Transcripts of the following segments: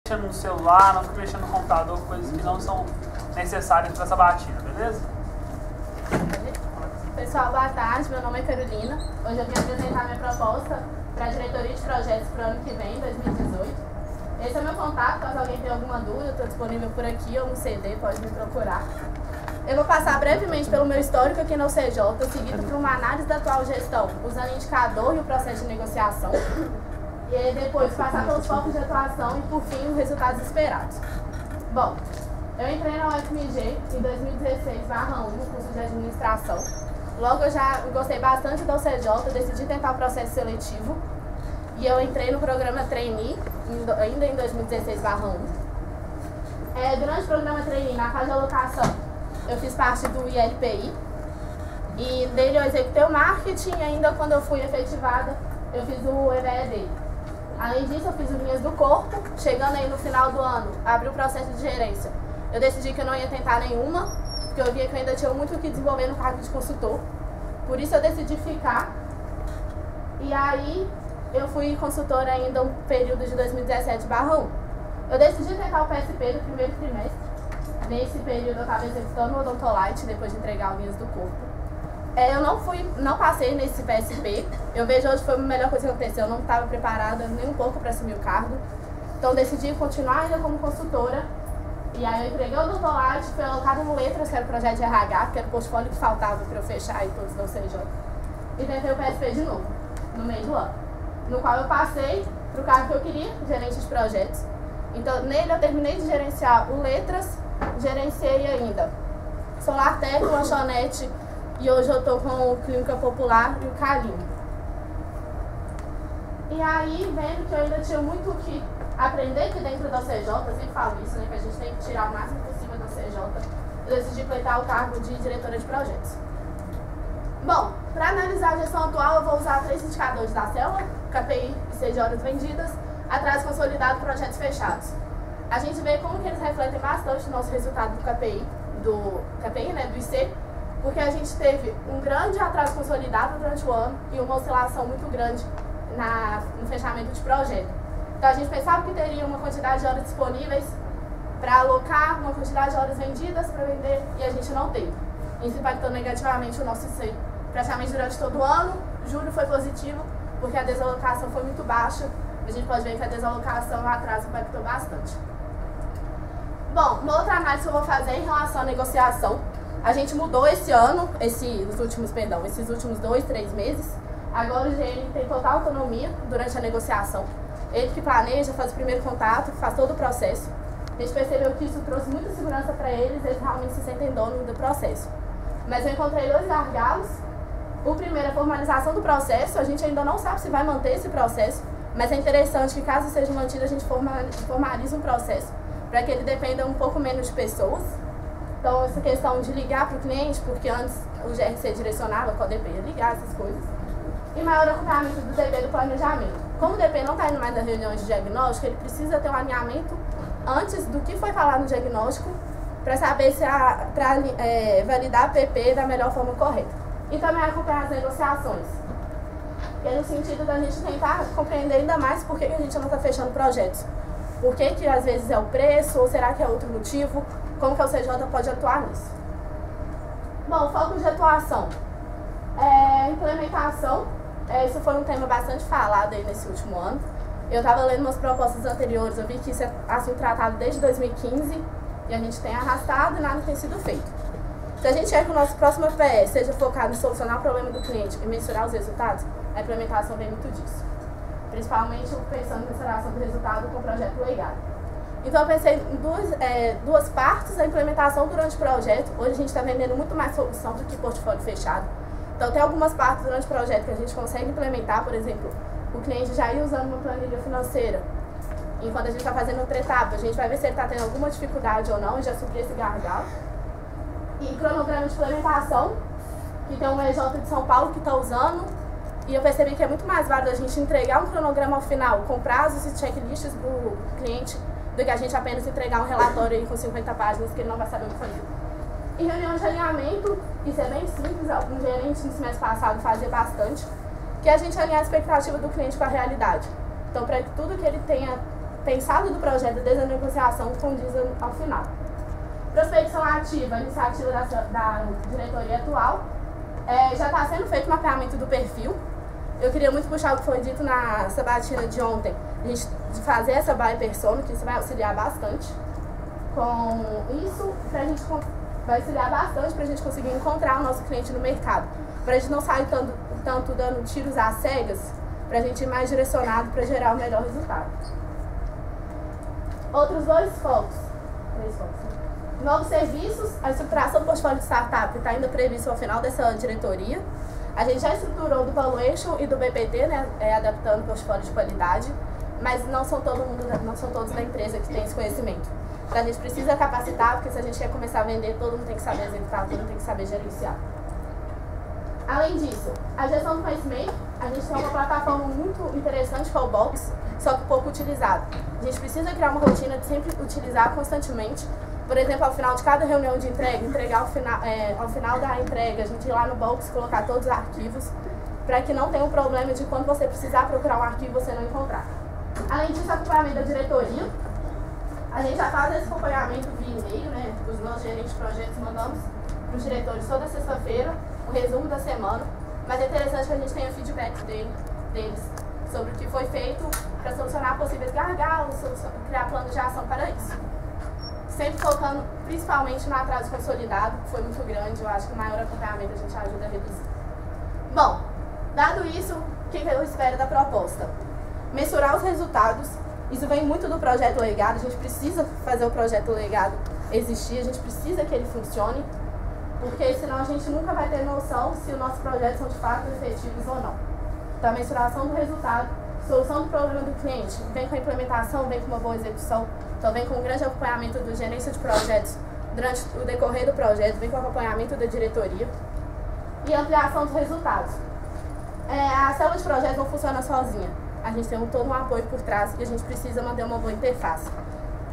mexendo no celular, não fique mexendo no computador, coisas que não são necessárias para essa batida, beleza? Pessoal, boa tarde. Meu nome é Carolina. Hoje eu vim apresentar minha proposta para a diretoria de projetos para o ano que vem, 2018. Esse é meu contato, caso alguém tenha alguma dúvida, eu estou disponível por aqui ou no CD, pode me procurar. Eu vou passar brevemente pelo meu histórico aqui na UCJ, seguido por uma análise da atual gestão, usando o indicador e o processo de negociação. E aí depois passar pelos focos de atuação e, por fim, os resultados esperados. Bom, eu entrei na UFMG em 2016/1 no curso de administração. Logo eu já gostei bastante da UCJ, decidi tentar o processo seletivo. E eu entrei no programa Trainee, ainda em 2016/1. Durante o programa Trainee, na fase de alocação, eu fiz parte do ILPI. E dele eu executei o marketing e ainda quando eu fui efetivada, eu fiz o EVED. Além disso, eu fiz o Linhas do Corpo. Chegando aí no final do ano, abri o processo de gerência. Eu decidi que eu não ia tentar nenhuma, porque eu via que eu ainda tinha muito o que desenvolver no cargo de consultor. Por isso eu decidi ficar. E aí eu fui consultora ainda um período de 2017/1. Eu decidi tentar o PSP no primeiro trimestre. Nesse período eu estava executando o Odontolite, depois de entregar o Linhas do Corpo. Eu não passei nesse PSP. Eu vejo hoje foi a melhor coisa que aconteceu. Eu não estava preparada nem um pouco para assumir o cargo. Então decidi continuar ainda como consultora. E aí eu entreguei o Odontolite, fui alocada no Letras, que era o projeto de RH, que era o portfólio que faltava para eu fechar aí todos da UCJ. E tentei o PSP de novo, no meio do ano. No qual eu passei para o cargo que eu queria, gerente de projetos. Então nele eu terminei de gerenciar o Letras, gerenciei ainda Solartec, Lanchonete, e hoje eu estou com o Clínica Popular e o Calim. E aí, vendo que eu ainda tinha muito o que aprender aqui dentro da CJ, eu sempre falo isso, né, que a gente tem que tirar o máximo possível da CJ, eu decidi pleitar o cargo de diretora de projetos. Bom, para analisar a gestão atual, eu vou usar 3 indicadores da célula, KPI e C de horas vendidas, atraso consolidado e projetos fechados. A gente vê como que eles refletem bastante o nosso resultado do KPI, do IC, porque a gente teve um grande atraso consolidado durante o ano e uma oscilação muito grande no fechamento de projeto. Então a gente pensava que teria uma quantidade de horas disponíveis para alocar, uma quantidade de horas vendidas para vender, e a gente não teve. Isso impactou negativamente o nosso IC praticamente durante todo o ano. Julho foi positivo, porque a desalocação foi muito baixa. A gente pode ver que a desalocação, o atraso impactou bastante. Bom, uma outra análise que eu vou fazer em relação à negociação. A gente mudou esse ano, esses últimos 2, 3 meses. Agora o GM tem total autonomia durante a negociação. Ele que planeja, faz o primeiro contato, faz todo o processo. A gente percebeu que isso trouxe muita segurança para eles realmente se sentem donos do processo. Mas eu encontrei 2 gargalos. O primeiro é a formalização do processo. A gente ainda não sabe se vai manter esse processo, mas é interessante que, caso seja mantido, a gente formalize um processo para que ele dependa um pouco menos de pessoas. Então, essa questão de ligar para o cliente, porque antes o GRC direcionava qual DP ia ligar, essas coisas. E maior acompanhamento do DP do planejamento. Como o DP não está indo mais nas reuniões de diagnóstico, ele precisa ter um alinhamento antes do que foi falado no diagnóstico, para saber se para validar a PP da melhor forma correta. E também acompanhar as negociações. Que é no sentido da gente tentar compreender ainda mais por que a gente não está fechando projetos. Por que às vezes é o preço, ou será que é outro motivo? Como que a UCJ pode atuar nisso? Bom, foco de atuação. Implementação. Isso foi um tema bastante falado aí nesse último ano. Eu estava lendo umas propostas anteriores, eu vi que isso é assim tratado desde 2015 e a gente tem arrastado e nada tem sido feito. Se a gente quer que o nosso próximo APS seja focado em solucionar o problema do cliente e mensurar os resultados, a implementação vem muito disso. Principalmente pensando em mensuração do resultado com o projeto legado. Então eu pensei em duas partes da implementação durante o projeto. Hoje a gente está vendendo muito mais solução do que portfólio fechado. Então tem algumas partes durante o projeto que a gente consegue implementar, por exemplo, o cliente já ir usando uma planilha financeira. Enquanto a gente está fazendo outra etapa, a gente vai ver se ele está tendo alguma dificuldade ou não e já suprir esse gargalo. E cronograma de implementação, que tem um EJ de São Paulo que está usando. E eu percebi que é muito mais válido a gente entregar um cronograma ao final, com prazos e checklists para o cliente, do que a gente apenas entregar um relatório aí com 50 páginas que ele não vai saber o que fazer. E reunião de alinhamento, isso é bem simples, alguns gerentes no semestre passado fazia bastante, que é a gente alinhar a expectativa do cliente com a realidade. Então, para que tudo que ele tenha pensado do projeto desde a negociação condiz ao final. Prospecção ativa, iniciativa da diretoria atual. Já está sendo feito o mapeamento do perfil. Eu queria muito puxar o que foi dito na sabatina de ontem, de fazer essa buyer persona, que isso vai auxiliar bastante. Com isso, vai auxiliar bastante para a gente conseguir encontrar o nosso cliente no mercado. Para a gente não sair tanto dando tiros às cegas, para a gente ir mais direcionado para gerar o melhor resultado. Outros 3 focos. Novos serviços, a estruturação do portfólio de startup está ainda previsto ao final dessa diretoria. A gente já estruturou do Valuation e do BPT, né, adaptando o portfólio de qualidade, mas não são todos da empresa que tem esse conhecimento. Então a gente precisa capacitar, porque se a gente quer começar a vender, todo mundo tem que saber executar, todo mundo tem que saber gerenciar. Além disso, a gestão do conhecimento, a gente tem uma plataforma muito interessante, que é o Box, só que pouco utilizada. A gente precisa criar uma rotina de sempre utilizar constantemente. Por exemplo, ao final de cada reunião de entregar ao final da entrega, a gente ir lá no Box, colocar todos os arquivos, para que não tenha um problema de quando você precisar procurar um arquivo, você não encontrar. Além disso, acompanhamento da diretoria. A gente já faz esse acompanhamento via e-mail, né? Os nossos gerentes de projetos mandamos para os diretores toda sexta-feira, o resumo da semana, mas é interessante que a gente tenha feedback deles sobre o que foi feito para solucionar possíveis gargalos, criar plano de ação para isso. Sempre focando principalmente no atraso consolidado, que foi muito grande, eu acho que o maior acompanhamento a gente ajuda a reduzir. Bom, dado isso, o que eu espero da proposta? Mensurar os resultados, isso vem muito do projeto legado, a gente precisa fazer o projeto legado existir, a gente precisa que ele funcione, porque senão a gente nunca vai ter noção se os nossos projetos são de fato efetivos ou não. Então, a mensuração do resultado, solução do problema do cliente, vem com a implementação, vem com uma boa execução, então vem com um grande acompanhamento do gerência de projetos durante o decorrer do projeto, vem com o acompanhamento da diretoria e ampliação dos resultados. A célula de projetos não funciona sozinha, a gente tem todo um apoio por trás e a gente precisa manter uma boa interface.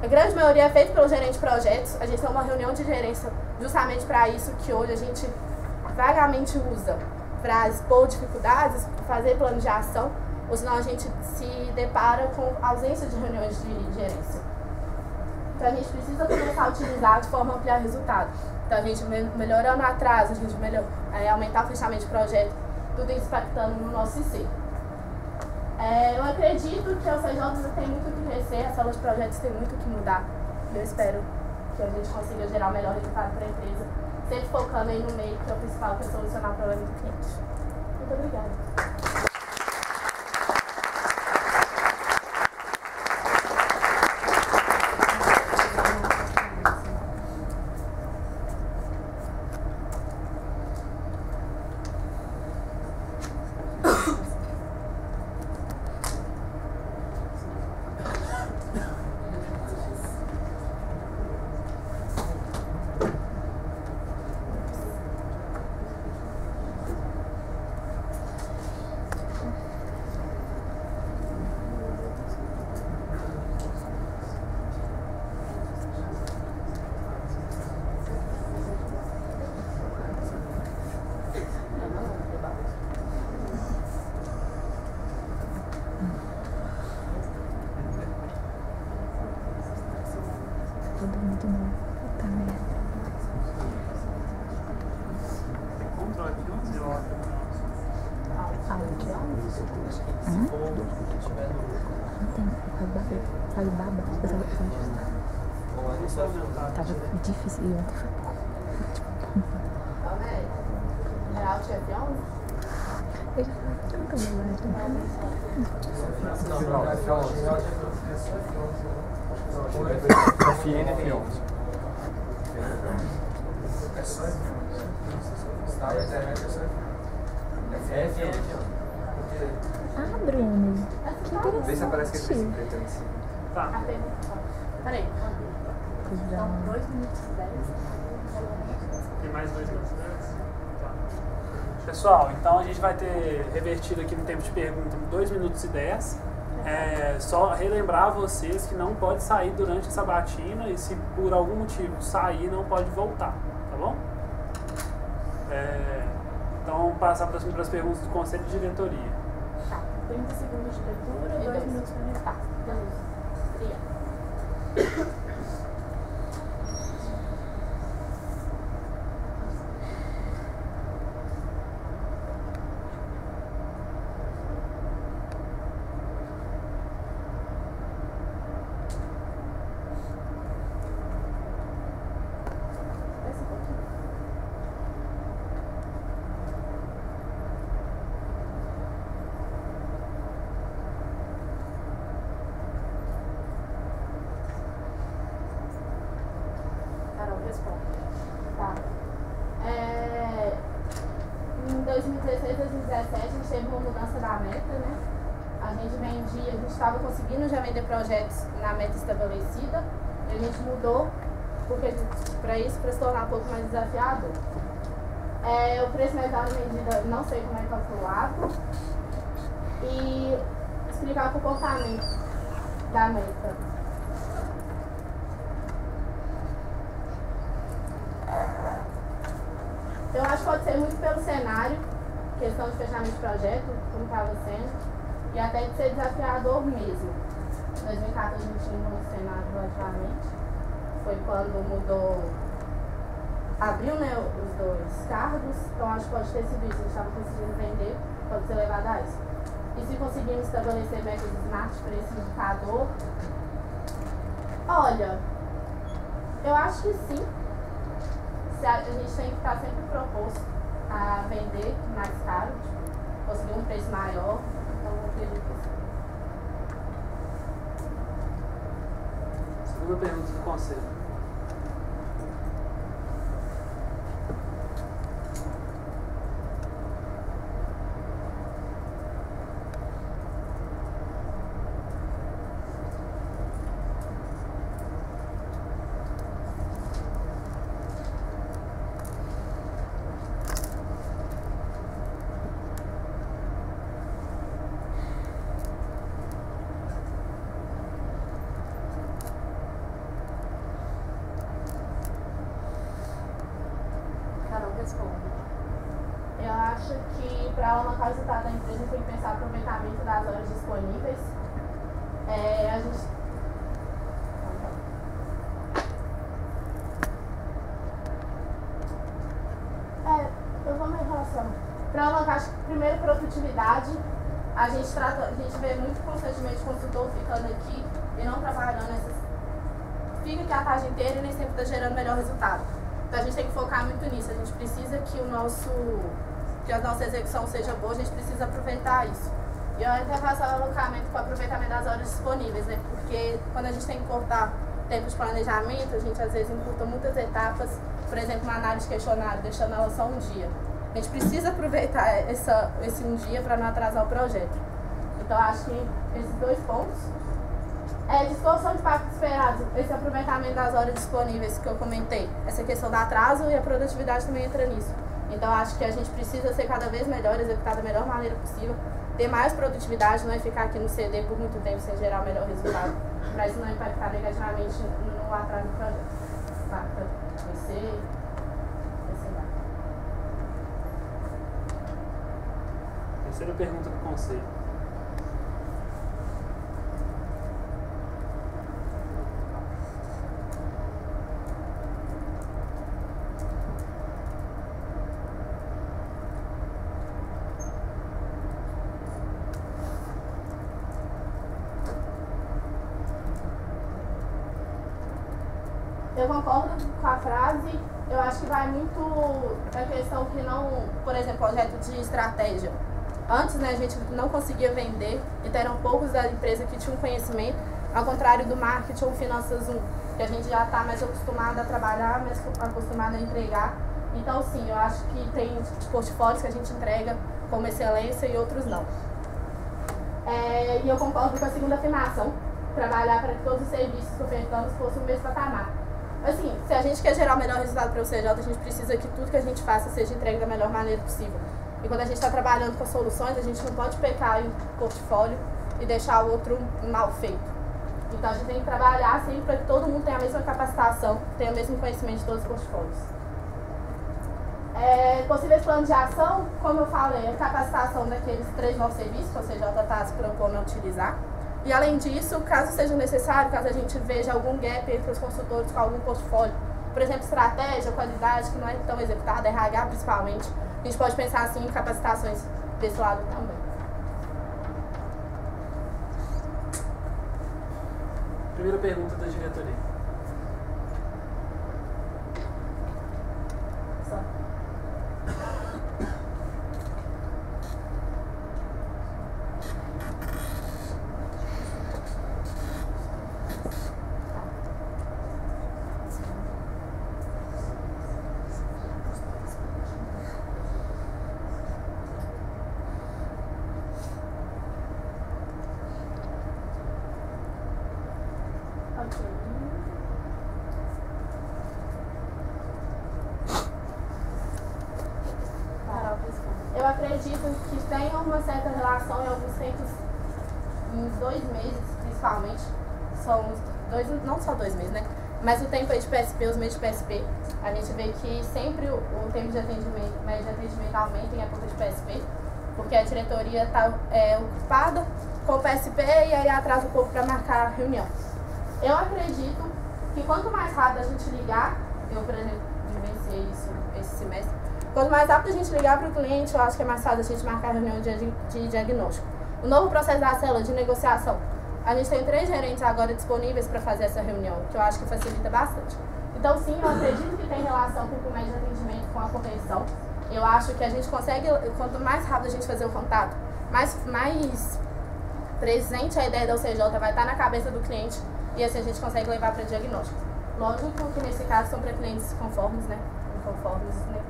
A grande maioria é feita pelo gerente de projetos, a gente tem uma reunião de gerência justamente para isso, que hoje a gente vagamente usa para expor dificuldades, fazer plano de ação, ou senão a gente se depara com ausência de reuniões de gerência. Então a gente precisa começar a utilizar de forma a ampliar resultado. Então a gente melhorando o atraso, a gente aumentar o fechamento de projeto, tudo isso impactando no nosso IC. Eu acredito que o CJ tem muito o que crescer, a sala de projetos tem muito o que mudar. Eu espero que a gente consiga gerar o melhor resultado para a empresa, sempre focando aí no meio, que é o principal, que é solucionar o problema do cliente. Muito obrigada. Tava difícil ontem. Geral tinha F11? Eu já falei tanto FN F11. É só F11. Está na internet, é só F11. Ah, Bruno. Que interessante. Vê se aparece que é esse preto em cima. Tá. Peraí. São 2 minutos e 10. Tem mais 2 minutos e 10? Tá. Pessoal, então a gente vai ter revertido aqui no tempo de pergunta 2 minutos e 10. Só relembrar a vocês que não pode sair durante a sabatina e se por algum motivo sair, não pode voltar, tá bom? Então vamos passar para as perguntas do Conselho de Diretoria. Tá. 30 segundos de leitura, 2 minutos para restar. Beleza. Tá. Em 2016, 2017, a gente teve uma mudança da meta, né? A gente estava conseguindo já vender projetos na meta estabelecida e a gente mudou para se tornar um pouco mais desafiador. O preço médio da medida, não sei como é calculado, e explicar o comportamento da meta. Eu acho que pode ser muito pelo cenário, questão de fechamento de projeto, como estava sendo, e até de ser desafiador mesmo. Em 2014 a gente tinha um cenário relativamente, foi quando mudou, abriu, né, os dois cargos, então acho que pode ter sido isso, a gente estava conseguindo vender, pode ser levado a isso. E se conseguirmos estabelecer métodos smart para esse indicador, olha, eu acho que sim. A gente tem que estar sempre proposto a vender mais caro, tipo, conseguir um preço maior, então eu acredito que sim. Segunda pergunta do conselho. Eu acho que para alavancar o resultado da empresa tem que pensar no aproveitamento das horas disponíveis. A gente... eu vou me relacionar. Para alavancar, acho que primeiro produtividade. A gente vê muito constantemente consultor ficando aqui e não trabalhando fica aqui a tarde inteira e nem sempre está gerando melhor resultado. Então a gente tem que focar muito nisso, a gente precisa que a nossa execução seja boa, a gente precisa aproveitar isso. E eu até faço o alocamento com o aproveitamento das horas disponíveis, né? Porque quando a gente tem que cortar tempo de planejamento, a gente às vezes encurta muitas etapas, por exemplo, uma análise de questionário, deixando ela só um dia. A gente precisa aproveitar esse um dia para não atrasar o projeto. Então acho que esses dois pontos. Distorção de impacto esperado, esse aproveitamento das horas disponíveis que eu comentei, essa questão do atraso e a produtividade também entra nisso. Então acho que a gente precisa ser cada vez melhor, executar da melhor maneira possível, ter mais produtividade, não é ficar aqui no CD por muito tempo sem gerar o melhor resultado, para isso não impactar negativamente no atraso do projeto. Tá? Vai ser lá. Terceira pergunta do conselho. Eu concordo com a frase, eu acho que vai muito da questão que não, por exemplo, projeto de estratégia. Antes, né, a gente não conseguia vender, então eram poucos da empresa que tinham conhecimento, ao contrário do marketing ou finanças 1, que a gente já está mais acostumado a trabalhar, mais acostumado a entregar. Então, sim, eu acho que tem portfólios que a gente entrega como excelência e outros não. E eu concordo com a segunda afirmação, trabalhar para que todos os serviços que ofertamos fossem o mesmo patamar. Assim, se a gente quer gerar o melhor resultado para o CJ, a gente precisa que tudo que a gente faça seja entregue da melhor maneira possível. E quando a gente está trabalhando com soluções, a gente não pode pecar em portfólio e deixar o outro mal feito. Então a gente tem que trabalhar sempre para que todo mundo tenha a mesma capacitação, tenha o mesmo conhecimento de todos os portfólios. Possíveis planos de ação, como eu falei, a capacitação daqueles 3 novos serviços que o CJ está se propondo a utilizar. E além disso, caso seja necessário, caso a gente veja algum gap entre os consultores com algum portfólio, por exemplo, estratégia, qualidade que não é tão executada, RH principalmente, a gente pode pensar assim em capacitações desse lado também. Primeira pergunta da diretoria. Só. Eu acredito que tem uma certa relação em alguns tempos, em 2 meses principalmente, são não só 2 meses, né? Mas o tempo aí de PSP, os meses de PSP, a gente vê que sempre o tempo de atendimento, média de atendimento aumenta em época de PSP, porque a diretoria está ocupada com o PSP e aí atrasa um pouco para marcar a reunião. Eu acredito que quanto mais rápido a gente ligar, eu, por exemplo, vivenciei isso esse semestre, quanto mais rápido a gente ligar para o cliente, eu acho que é mais fácil a gente marcar a reunião de diagnóstico. O novo processo da célula de negociação, a gente tem 3 gerentes agora disponíveis para fazer essa reunião, que eu acho que facilita bastante. Então, sim, eu acredito que tem relação com o médio de atendimento com a correção. Eu acho que a gente consegue, quanto mais rápido a gente fazer o contato, mais presente a ideia da UCJ vai estar na cabeça do cliente e assim a gente consegue levar para diagnóstico. Lógico que nesse caso são para clientes conformes, né? Inconformes, né?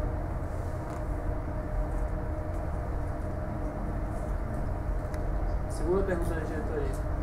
Segunda pergunta da diretoria.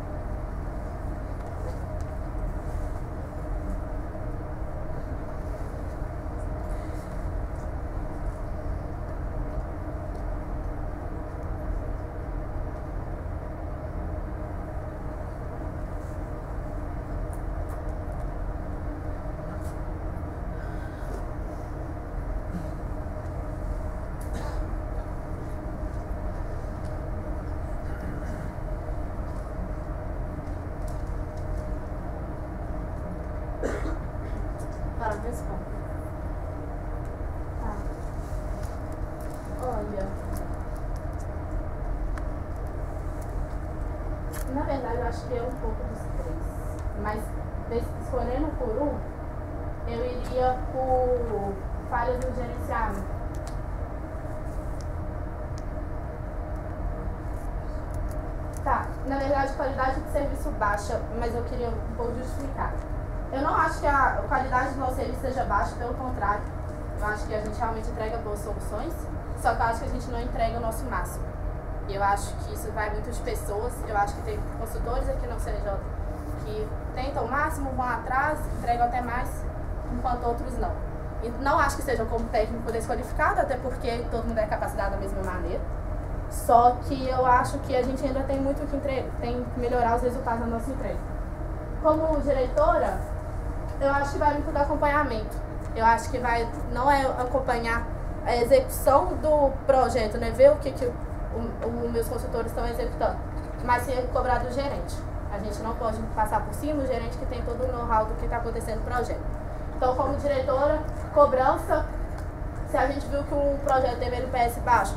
Olha, na verdade eu acho que é um pouco dos 3, mas escolhendo por um, eu iria por falhas no gerenciamento. Tá, na verdade qualidade de serviço baixa, mas eu queria um pouco justificar. Eu não acho que a qualidade do nosso serviço seja baixa, pelo contrário. Eu acho que a gente realmente entrega boas soluções, só que eu acho que a gente não entrega o nosso máximo. E eu acho que isso vai muito de pessoas. Eu acho que tem consultores aqui no CNJ que tentam o máximo, vão atrás, entregam até mais, enquanto outros não. E não acho que seja como técnico desqualificado, até porque todo mundo é capacitado da mesma maneira. Só que eu acho que a gente ainda tem muito que tem que melhorar os resultados da nossa entrega. Como diretora, eu acho que vai muito do acompanhamento. Eu acho que não é acompanhar a execução do projeto, né? Ver o que os meus consultores estão executando, mas sim cobrar do gerente. A gente não pode passar por cima do gerente que tem todo o know-how do que está acontecendo no projeto. Então, como diretora, cobrança, se a gente viu que um projeto teve NPS baixo,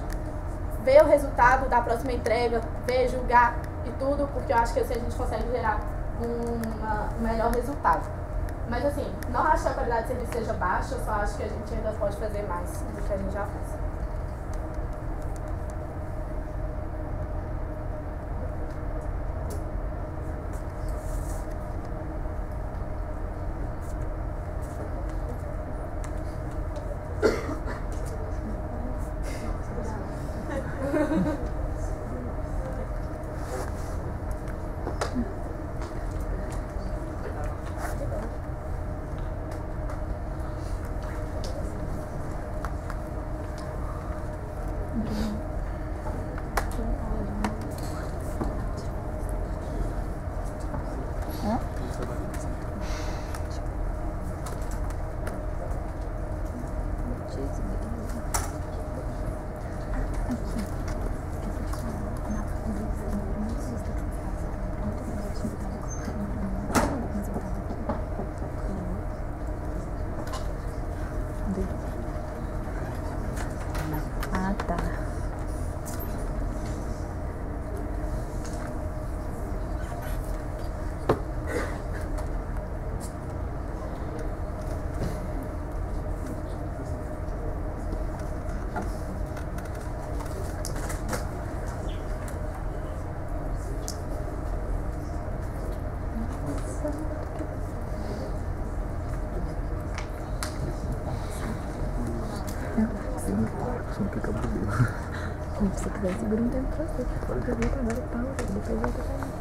ver o resultado da próxima entrega, ver, julgar e tudo, porque eu acho que assim a gente consegue gerar um melhor resultado. Mas assim, não acho que a qualidade de serviço seja baixa, eu só acho que a gente ainda pode fazer mais do que a gente já fez. Eu não quero cabelo. Se você quiser, segura um tempo pra você. Aproveita agora, pausa, depois volta pra mim.